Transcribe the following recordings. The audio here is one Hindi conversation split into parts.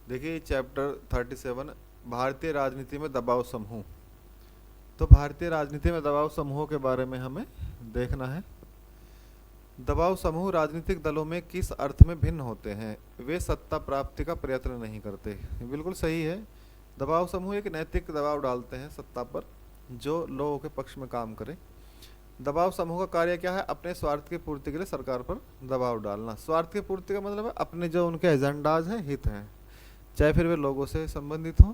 देखिए चैप्टर 37 भारतीय राजनीति में दबाव समूह। तो भारतीय राजनीति में दबाव समूहों के बारे में हमें देखना है। दबाव समूह राजनीतिक दलों में किस अर्थ में भिन्न होते हैं? वे सत्ता प्राप्ति का प्रयत्न नहीं करते। बिल्कुल सही है। दबाव समूह एक नैतिक दबाव डालते हैं सत्ता पर जो लोगों के पक्ष में काम करे। दबाव समूह का कार्य क्या है? अपने स्वार्थ की पूर्ति के लिए सरकार पर दबाव डालना। स्वार्थ की पूर्ति का मतलब है अपने जो उनके एजेंडाज हैं, हित हैं, चाहे फिर वे लोगों से संबंधित हों।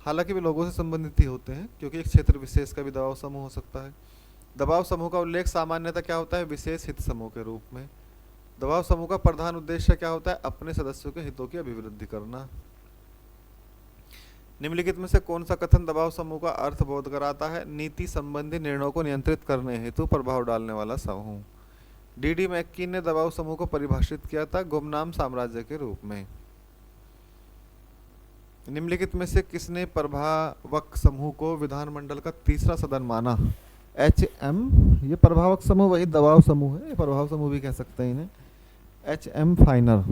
हालांकि वे लोगों से संबंधित ही होते हैं क्योंकि एक क्षेत्र विशेष का भी दबाव समूह हो सकता है। दबाव समूह का उल्लेख सामान्यतः क्या होता है? विशेष हित समूह के रूप में। दबाव समूह का प्रधान उद्देश्य क्या होता है? अपने सदस्यों के हितों की अभिवृद्धि करना। निम्नलिखित में से कौन सा कथन दबाव समूह का अर्थ बोध कराता है? नीति संबंधी निर्णयों को नियंत्रित करने हेतु प्रभाव डालने वाला समूह। डी मैक्कीन ने दबाव समूह को परिभाषित किया था गुमनाम साम्राज्य के रूप में। निम्नलिखित में से किसने प्रभावक समूह को विधानमंडल का तीसरा सदन माना? HM। ये प्रभावक समूह वही दबाव समूह है, प्रभाव समूह भी कह सकते हैं इन्हें। HM फाइनर।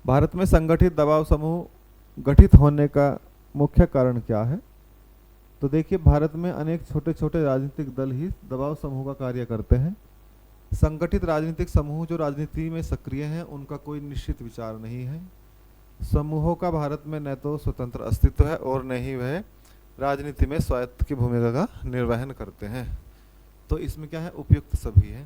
भारत में संगठित दबाव समूह गठित होने का मुख्य कारण क्या है? तो देखिए भारत में अनेक छोटे छोटे राजनीतिक दल ही दबाव समूह का कार्य करते हैं। संगठित राजनीतिक समूह जो राजनीति में सक्रिय हैं उनका कोई निश्चित विचार नहीं है। समूहों का भारत में न तो स्वतंत्र अस्तित्व है और न ही वह राजनीति में स्वायत्त की भूमिका का निर्वहन करते हैं। तो इसमें क्या है? उपयुक्त सभी है।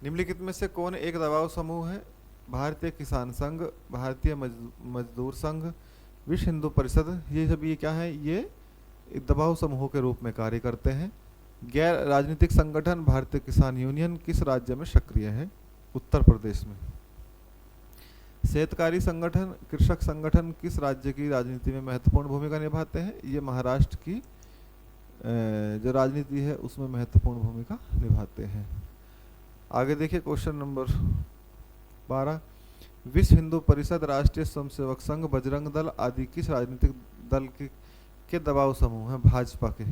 निम्नलिखित में से कौन एक दबाव समूह है? भारतीय किसान संघ, भारतीय मजदूर संघ, विश्व हिंदू परिषद। ये सब ये क्या है? ये दबाव समूहों के रूप में कार्य करते हैं। गैर राजनीतिक संगठन भारतीय किसान यूनियन किस राज्य में सक्रिय है? उत्तर प्रदेश में। शेतकारी संगठन, कृषक संगठन किस राज्य की राजनीति में महत्वपूर्ण भूमिका निभाते हैं? ये महाराष्ट्र की जो राजनीति है उसमें महत्वपूर्ण भूमिका निभाते हैं। आगे देखिए क्वेश्चन नंबर 12। विश्व हिंदू परिषद, राष्ट्रीय स्वयंसेवक संघ, बजरंग दल आदि किस राजनीतिक दल के दबाव समूह हैं? भाजपा के।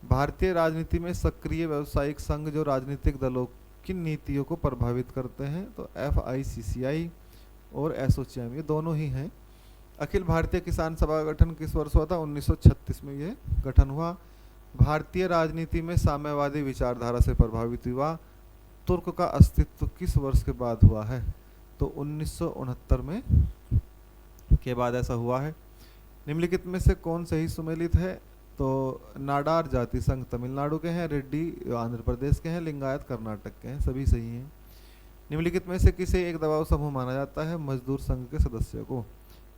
भारतीय राजनीति में सक्रिय व्यवसायिक संघ जो राजनीतिक दलों की नीतियों को प्रभावित करते हैं तो FICCI और एसोचैम, ये दोनों ही हैं। अखिल भारतीय किसान सभा का गठन किस वर्ष हुआ था? 1936 में ये गठन हुआ। भारतीय राजनीति में साम्यवादी विचारधारा से प्रभावित हुआ तुर्क का अस्तित्व किस वर्ष के बाद हुआ है? तो 1969 में के बाद ऐसा हुआ है। निम्नलिखित में से कौन सही सुमेलित है? तो नाडार जाति संघ तमिलनाडु के हैं, रेड्डी आंध्र प्रदेश के हैं, लिंगायत कर्नाटक के हैं, सभी सही हैं। निम्नलिखित में से किसे एक दबाव समूह माना जाता है? मजदूर संघ के सदस्य को।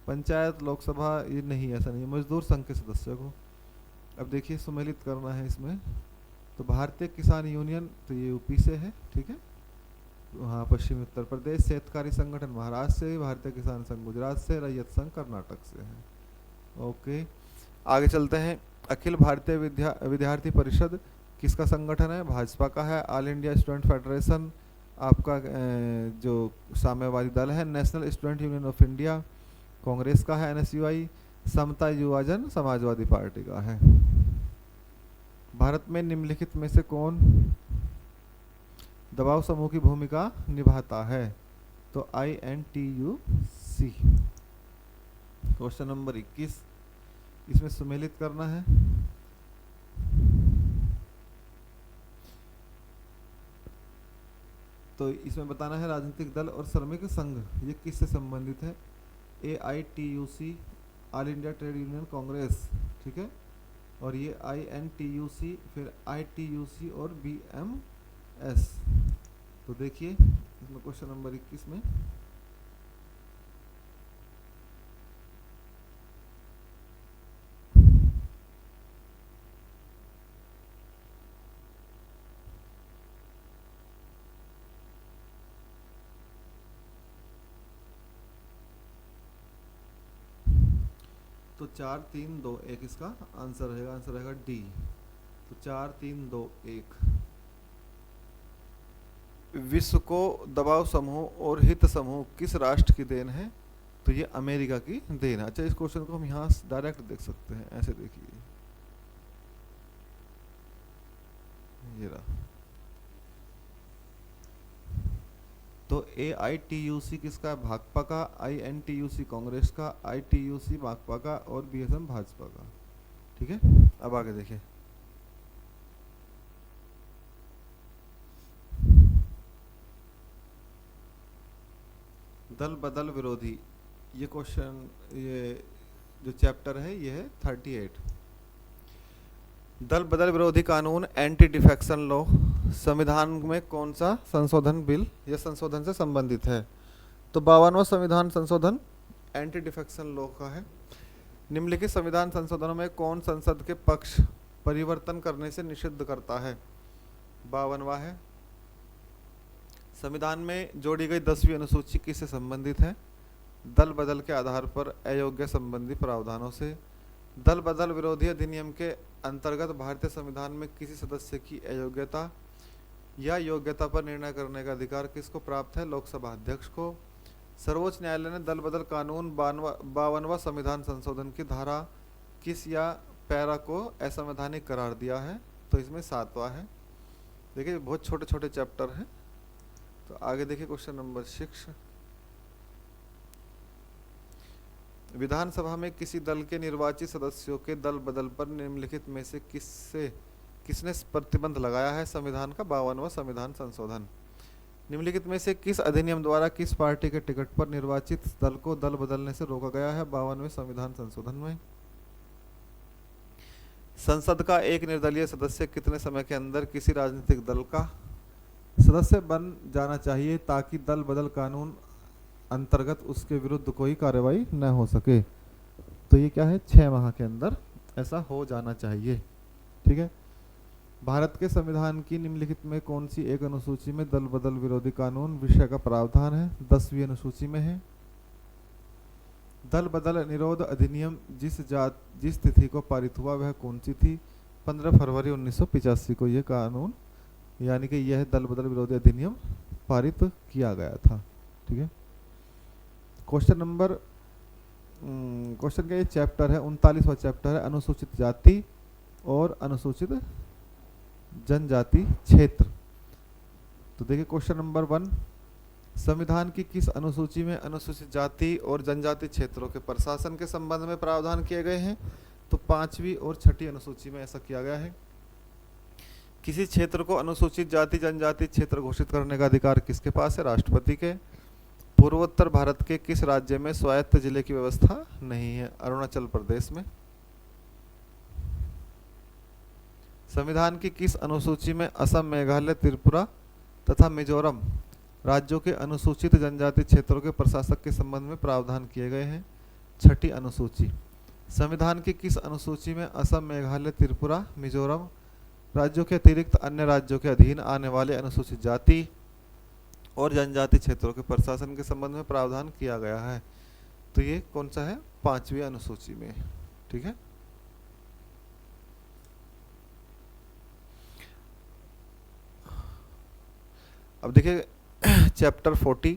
पंचायत, लोकसभा ये नहीं, ऐसा नहीं, मजदूर संघ के सदस्य को। अब देखिए सुमेलित करना है इसमें। तो भारतीय किसान यूनियन तो ये यूपी से है, ठीक है, वहाँ पश्चिमी उत्तर प्रदेश। शेतकारी संगठन महाराष्ट्र से, भारतीय किसान संघ गुजरात से, रैयत संघ कर्नाटक से है। ओके, आगे चलते हैं। अखिल भारतीय विद्यार्थी परिषद किसका संगठन है? भाजपा का है। ऑल इंडिया स्टूडेंट फेडरेशन आपका जो साम्यवादी दल है। National student union of India Congress का है, NSUI। समता युवाजन समाजवादी पार्टी का है। भारत में निम्नलिखित में से कौन दबाव समूह की भूमिका निभाता है? तो INTUC। क्वेश्चन नंबर 21, इसमें सुमेलित करना है। तो इसमें बताना है राजनीतिक दल और श्रमिक संघ ये किससे संबंधित है? AITUC all India trade union Congress, ठीक है, और ये INTUC, फिर ITUC और BMS। तो देखिए इसमें क्वेश्चन नंबर 21 में तो 4 3 2 1 इसका आंसर रहेगा। आंसर रहेगा डी। तो 4 3 2 1। विश्व को दबाव समूह और हित समूह किस राष्ट्र की देन है? तो ये अमेरिका की देन है। अच्छा, इस क्वेश्चन को हम यहाँ डायरेक्ट देख सकते हैं, ऐसे देखिए, ये रहा। तो AITUC किसका है? भाकपा का, INTUC कांग्रेस का, ITUC माकपा का और BSM भाजपा का। ठीक है, अब आगे देखिए। दल बदल विरोधी, ये क्वेश्चन, ये जो चैप्टर है ये है 38। दल बदल विरोधी कानून, एंटी डिफेक्शन लॉ, संविधान में कौन सा संशोधन बिल या संशोधन से संबंधित है? तो 52वां संविधान संशोधन एंटी डिफेक्शन लॉ का है। निम्नलिखित संविधान संशोधनों में कौन संसद के पक्ष परिवर्तन करने से निषिद्ध करता है? 52वां है। संविधान में जोड़ी गई 10वीं अनुसूची किससे संबंधित है? दल बदल के आधार पर अयोग्य संबंधी प्रावधानों से। दल बदल विरोधी अधिनियम के अंतर्गत भारतीय संविधान में किसी सदस्य की अयोग्यता या योग्यता पर निर्णय करने का अधिकार किसको प्राप्त है? लोकसभा अध्यक्ष को। सर्वोच्च न्यायालय ने दल बदल कानून 52वां संविधान संशोधन की धारा किस या पैरा को असंवैधानिक करार दिया है? तो इसमें 7वां है। देखिए बहुत छोटे छोटे चैप्टर हैं। तो आगे देखिए क्वेश्चन नंबर 6। विधानसभा में किसी दल के निर्वाचित सदस्यों के दल बदल पर निम्नलिखित में से किसने प्रतिबंध लगाया है? संविधान का 52वां संविधान संशोधन। निम्नलिखित में से किस अधिनियम द्वारा किस पार्टी के टिकट पर निर्वाचित दल को दल बदलने से रोका गया है? 52वें संविधान संशोधन में। संसद का एक निर्दलीय सदस्य कितने समय के अंदर किसी राजनीतिक दल का सदस्य बन जाना चाहिए ताकि दल बदल कानून अंतर्गत उसके विरुद्ध कोई कार्रवाई न हो सके? तो ये क्या है? 6 माह के अंदर ऐसा हो जाना चाहिए। ठीक है। भारत के संविधान की निम्नलिखित में कौन सी एक अनुसूची में दल बदल विरोधी कानून विषय का प्रावधान है? 10वीं अनुसूची में है। दल बदल निरोध अधिनियम जिस तिथि को पारित हुआ वह कौन सी थी? 15 फरवरी 1985 को यह कानून यानी कि यह दल बदल विरोधी अधिनियम पारित किया गया था। ठीक है। क्वेश्चन का ये चैप्टर है 39वां चैप्टर है, अनुसूचित जाति और अनुसूचित जनजाति क्षेत्र। तो देखिए क्वेश्चन नंबर 1, संविधान की किस अनुसूची में अनुसूचित जाति और जनजाति क्षेत्रों के प्रशासन के संबंध में प्रावधान किए गए हैं? तो 5वीं और 6ठी अनुसूची में ऐसा किया गया है। किसी क्षेत्र को अनुसूचित जाति जनजाति क्षेत्र घोषित करने का अधिकार किसके पास है? राष्ट्रपति के। पूर्वोत्तर भारत के किस राज्य में स्वायत्त जिले की व्यवस्था नहीं है? अरुणाचल प्रदेश में। संविधान की किस अनुसूची में असम, मेघालय, त्रिपुरा तथा मिजोरम राज्यों के अनुसूचित जनजाति क्षेत्रों के प्रशासक के संबंध में प्रावधान किए गए हैं? 6ठी अनुसूची। संविधान की किस अनुसूची में असम, मेघालय, त्रिपुरा, मिजोरम राज्यों के अतिरिक्त अन्य राज्यों के अधीन आने वाले अनुसूचित जाति और जनजाति क्षेत्रों के प्रशासन के संबंध में प्रावधान किया गया है? तो ये कौन सा है? 5वीं अनुसूची में। ठीक है। अब देखिए चैप्टर 40,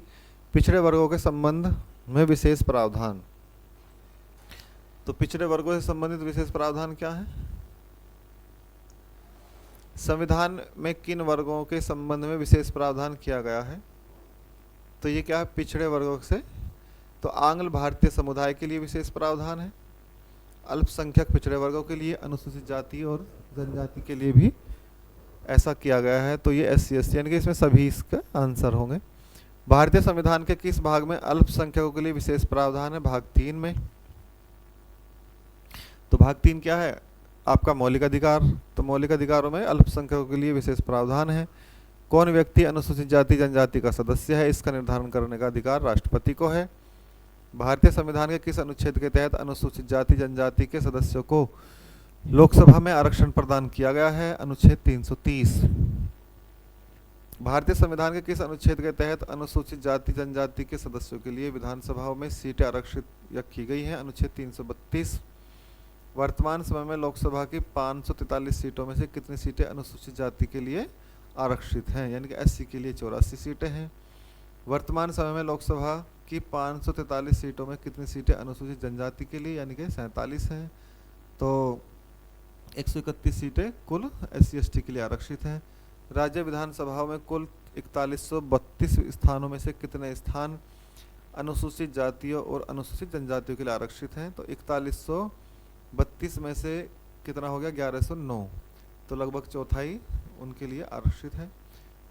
पिछड़े वर्गों के संबंध में विशेष प्रावधान। तो पिछड़े वर्गों से संबंधित विशेष प्रावधान क्या है? संविधान में किन वर्गों के संबंध में विशेष प्रावधान किया गया है? तो ये क्या है? पिछड़े वर्गों से। तो आंग्ल भारतीय समुदाय के लिए विशेष प्रावधान है, अल्पसंख्यक पिछड़े वर्गों के लिए, अनुसूचित जाति और जनजाति के लिए भी ऐसा किया गया है। तो ये SC ST यानी कि इसमें सभी इसका आंसर होंगे। भारतीय संविधान के किस भाग में अल्पसंख्यकों के लिए विशेष प्रावधान है? भाग 3 में। तो भाग 3 क्या है? आपका मौलिक अधिकार। तो मौलिक अधिकारों में अल्पसंख्यकों के लिए विशेष प्रावधान है। कौन व्यक्ति अनुसूचित जाति जनजाति का सदस्य है? इसका निर्धारण करने का अधिकार राष्ट्रपति को है। भारतीय संविधान के किस अनुच्छेद के तहत अनुसूचित जाति जनजाति के सदस्यों को लोकसभा में आरक्षण प्रदान किया गया है? अनुच्छेद 330। भारतीय संविधान के किस अनुच्छेद के तहत अनुसूचित जाति जनजाति के सदस्यों के लिए विधानसभाओं में सीटें आरक्षित या की गई हैं? अनुच्छेद 332। वर्तमान समय में लोकसभा की 543 सीटों में से कितनी सीटें अनुसूचित जाति के लिए आरक्षित हैं? यानी कि SC के लिए 84 सीटें हैं। वर्तमान समय में लोकसभा की 543 सीटों में कितनी सीटें अनुसूचित जनजाति के लिए? यानी कि 47 हैं। तो 131 सीटें कुल SC ST के लिए आरक्षित हैं। राज्य विधानसभाओं में कुल 4132 स्थानों में से कितने स्थान अनुसूचित जातियों और अनुसूचित जनजातियों के लिए आरक्षित हैं? तो 4132 में से कितना हो गया? 1109। तो लगभग चौथाई उनके लिए आरक्षित है।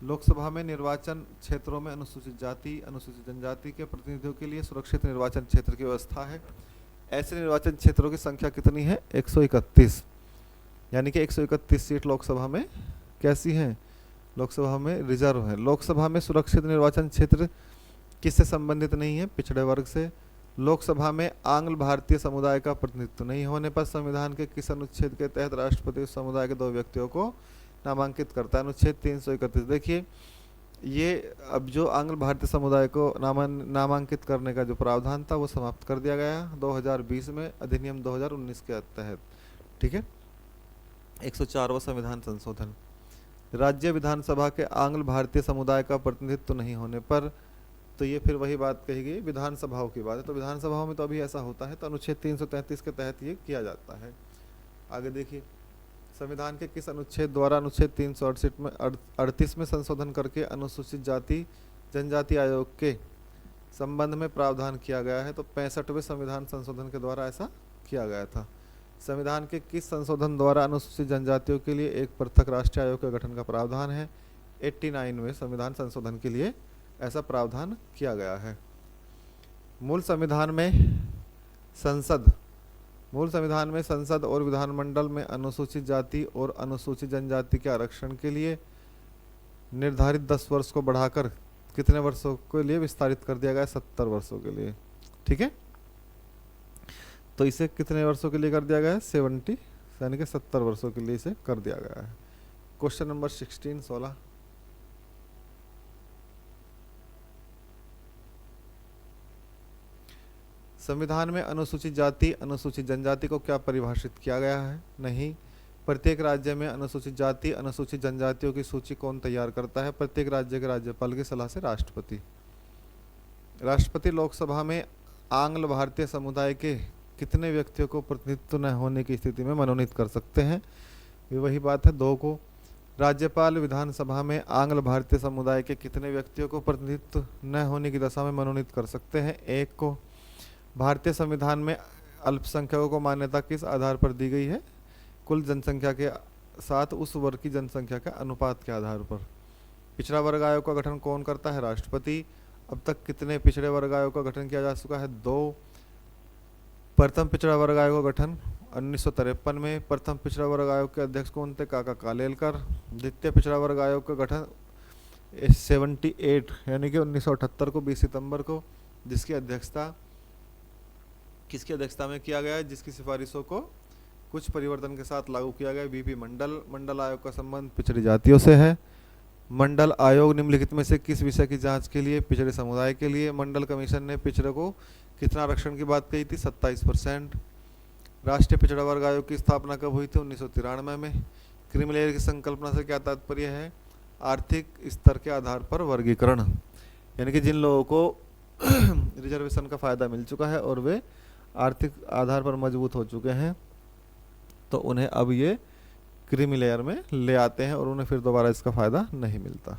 लोकसभा में निर्वाचन क्षेत्रों में अनुसूचित जाति अनुसूचित जनजाति के प्रतिनिधियों के लिए सुरक्षित निर्वाचन क्षेत्र की व्यवस्था है। ऐसे निर्वाचन क्षेत्रों की संख्या कितनी है? 131। यानी कि 131 सीट लोकसभा में कैसी हैं? लोकसभा में रिजर्व है। लोकसभा में सुरक्षित निर्वाचन क्षेत्र किससे संबंधित नहीं है? पिछड़े वर्ग से। लोकसभा में आंग्ल भारतीय समुदाय का प्रतिनिधित्व नहीं होने पर संविधान के किस अनुच्छेद के तहत राष्ट्रपति उस समुदाय के 2 व्यक्तियों को नामांकित करता है? अनुच्छेद 331। देखिए, ये अब जो आंग्ल भारतीय समुदाय को नामांकित करने का जो प्रावधान था वो समाप्त कर दिया गया 2020 में अधिनियम 2019 के तहत। ठीक है। 104वां संविधान संशोधन। राज्य विधानसभा के आंग्ल भारतीय समुदाय का प्रतिनिधित्व नहीं होने पर, तो ये फिर वही बात कही गई, विधानसभाओं की बात है। तो विधानसभाओं में तो अभी ऐसा होता है, तो अनुच्छेद 333 के तहत ये किया जाता है। आगे देखिए, संविधान के किस अनुच्छेद द्वारा अनुच्छेद 338 में संशोधन करके अनुसूचित जाति जनजाति आयोग के संबंध में प्रावधान किया गया है? तो 65वें संविधान संशोधन के द्वारा ऐसा किया गया था। संविधान के किस संशोधन द्वारा अनुसूचित जनजातियों के लिए एक पृथक राष्ट्रीय आयोग के गठन का प्रावधान है? 89वें संविधान संशोधन के लिए ऐसा प्रावधान किया गया है। मूल संविधान में संसद और विधानमंडल में अनुसूचित जाति और अनुसूचित जनजाति के आरक्षण के लिए निर्धारित 10 वर्ष को बढ़ाकर कितने वर्षों के लिए विस्तारित कर दिया गया? 70 वर्षों के लिए। ठीक है। तो इसे कितने वर्षों के लिए कर दिया गया है? 70, यानी कि 70 वर्षों के लिए इसे कर दिया गया है। क्वेश्चन नंबर 16 संविधान में अनुसूचित जाति अनुसूचित जनजाति को क्या परिभाषित किया गया है? नहीं। प्रत्येक राज्य में अनुसूचित जाति अनुसूचित जनजातियों की सूची कौन तैयार करता है? प्रत्येक राज्य के राज्यपाल की सलाह से राष्ट्रपति लोकसभा में आंग्ल भारतीय समुदाय के कितने व्यक्तियों को प्रतिनिधित्व न होने की स्थिति में मनोनीत कर सकते हैं? ये वही बात है, 2 को। राज्यपाल विधानसभा में आंग्ल भारतीय समुदाय के कितने व्यक्तियों को प्रतिनिधित्व न होने की दशा में मनोनीत कर सकते हैं? 1 को। भारतीय संविधान में अल्पसंख्यकों को मान्यता किस आधार पर दी गई है? कुल जनसंख्या के साथ उस वर्ग की जनसंख्या के अनुपात के आधार पर। पिछड़ा वर्ग आयोग का गठन कौन करता है? राष्ट्रपति। अब तक कितने पिछड़े वर्ग आयोग का गठन किया जा चुका है? 2। प्रथम पिछड़ा वर्ग आयोग का गठन 1953 में। प्रथम पिछड़ा वर्ग आयोग के अध्यक्ष कौन थे? काका कालेलकर। द्वितीय पिछड़ा वर्ग आयोग का गठन 78 यानी कि 1978 को 20 सितंबर को, जिसकी अध्यक्षता किसकी अध्यक्षता में किया गया है? जिसकी सिफारिशों को कुछ परिवर्तन के साथ लागू किया गया। बीपी मंडल आयोग का संबंध पिछड़ी जातियों से है। मंडल आयोग निम्नलिखित में से किस विषय की जांच के लिए? पिछड़े समुदाय के लिए। मंडल कमीशन ने पिछड़े को कितना आरक्षण की बात कही थी? 27%। राष्ट्रीय पिछड़ा वर्ग आयोग की स्थापना कब हुई थी? 1993 में। क्रीमी लेयर की संकल्पना से क्या तात्पर्य है? आर्थिक स्तर के आधार पर वर्गीकरण, यानी कि जिन लोगों को रिजर्वेशन का फायदा मिल चुका है और वे आर्थिक आधार पर मजबूत हो चुके हैं, तो उन्हें अब ये क्रीमी लेयर में ले आते हैं और उन्हें फिर दोबारा इसका फायदा नहीं मिलता।